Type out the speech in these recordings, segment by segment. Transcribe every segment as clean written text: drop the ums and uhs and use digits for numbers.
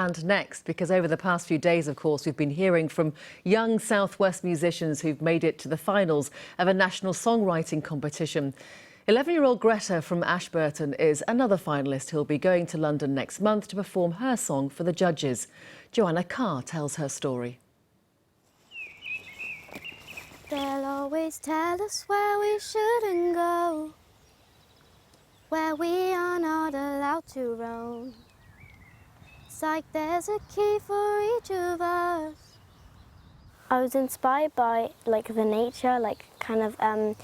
planned next? Because over the past few days, of course, we've been hearing from young Southwest musicians who've made it to the finals of a national songwriting competition. 11-year-old Greta from Ashburton is another finalist who'll be going to London next month to perform her song for the judges. Joanna Carr tells her story. They'll always tell us where we shouldn't go, where we are not allowed to roam. It's like there's a key for each of us. I was inspired by the nature, kind of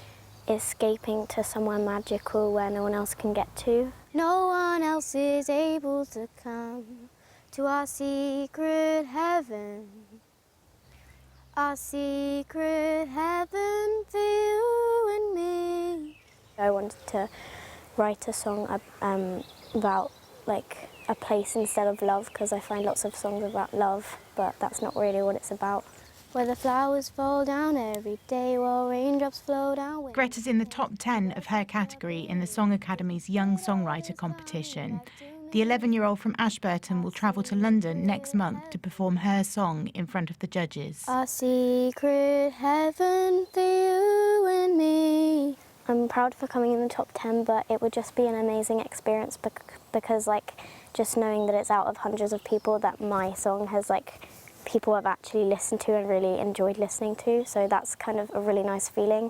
escaping to somewhere magical where no one else can get to. No one else is able to come to our secret heaven. Our secret heaven for you and me. I wanted to write a song about a place instead of love, because I find lots of songs about love, but that's not really what it's about. Where the flowers fall down every day while raindrops flow down. Greta's in the top 10 of her category in the Song Academy's Young Songwriter competition. The 11-year-old from Ashburton will travel to London next month to perform her song in front of the judges. Our secret heaven for you and me. I'm proud for coming in the top 10, but it would just be an amazing experience because just knowing that it's out of hundreds of people, that my song has people have actually listened to and really enjoyed listening to, so that's kind of a really nice feeling.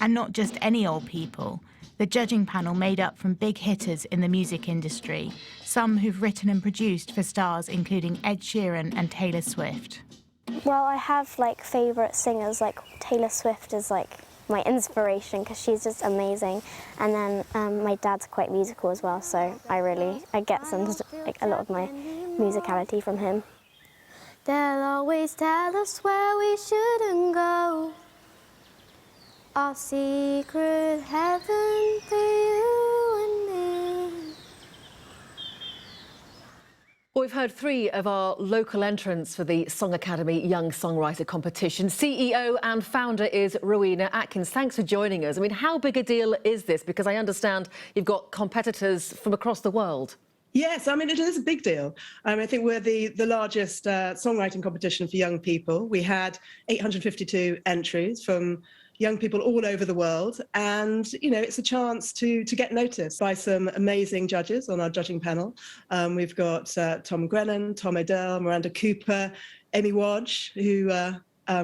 And not just any old people. The judging panel made up from big hitters in the music industry, some who've written and produced for stars including Ed Sheeran and Taylor Swift. Well, I have favourite singers, Taylor Swift is my inspiration because she's just amazing, and then my dad's quite musical as well, so I get some a lot of my musicality from him. They'll always tell us where we shouldn't go, our secret heaven for you and me. Well, we've heard three of our local entrants for the Song Academy Young Songwriter competition. CEO and founder is Rowena Atkins. Thanks for joining us. I mean, how big a deal is this? Because I understand you've got competitors from across the world. Yes, I mean, it is a big deal. I think we're the largest songwriting competition for young people. We had 852 entries from young people all over the world. And, it's a chance to get noticed by some amazing judges on our judging panel. We've got Tom Grennan, Tom Odell, Miranda Cooper, Amy Wadge, who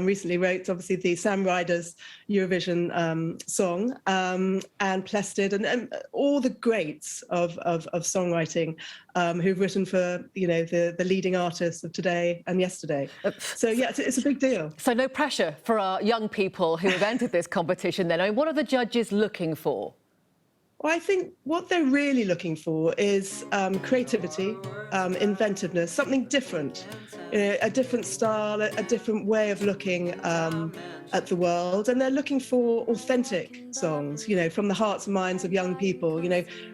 recently wrote, obviously, the Sam Ryder's Eurovision song, and Plested, and all the greats of songwriting who've written for, the leading artists of today and yesterday. So, yeah, it's a big deal. So no pressure for our young people who have entered this competition then. I mean, what are the judges looking for? Well, I think what they're really looking for is creativity, inventiveness, something different, a different style, a different way of looking at the world. And they're looking for authentic songs, from the hearts and minds of young people,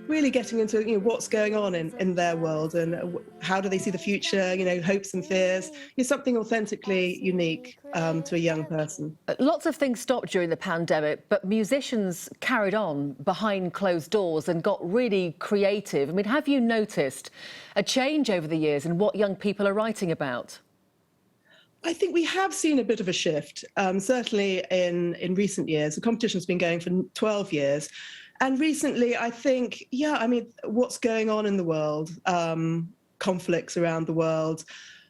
really getting into what's going on in their world and how do they see the future, hopes and fears, something authentically unique to a young person. Lots of things stopped during the pandemic, but musicians carried on behind closed doors and got really creative. I mean, have you noticed a change over the years in what young people are writing about? I think we have seen a bit of a shift, certainly in recent years. The competition's been going for 12 years. And recently, I think, what's going on in the world, conflicts around the world,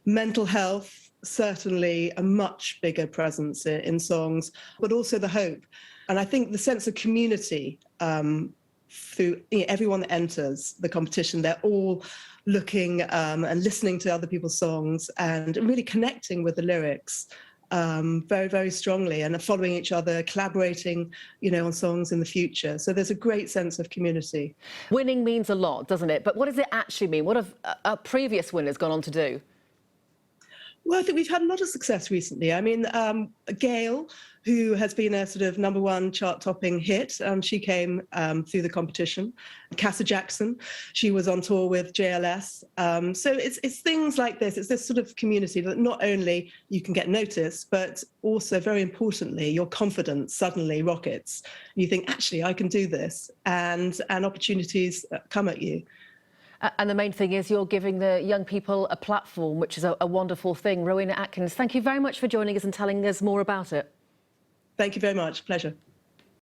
mental health, certainly a much bigger presence in songs, but also the hope. And I think the sense of community through everyone that enters the competition, they're all looking and listening to other people's songs and really connecting with the lyrics very, very strongly, and following each other, collaborating, on songs in the future. So there's a great sense of community. Winning means a lot, doesn't it? But what does it actually mean? What have our previous winners gone on to do? Well, I think we've had a lot of success recently. I mean, Gail, who has been a sort of #1 chart-topping hit, she came through the competition. Casa Jackson, she was on tour with JLS. So it's things like this. It's this sort of community that not only you can get noticed, but also, very importantly, your confidence suddenly rockets. You think, actually, I can do this, and opportunities come at you. And the main thing is you're giving the young people a platform, which is a wonderful thing. Rowena Atkins, thank you very much for joining us and telling us more about it. Thank you very much. Pleasure.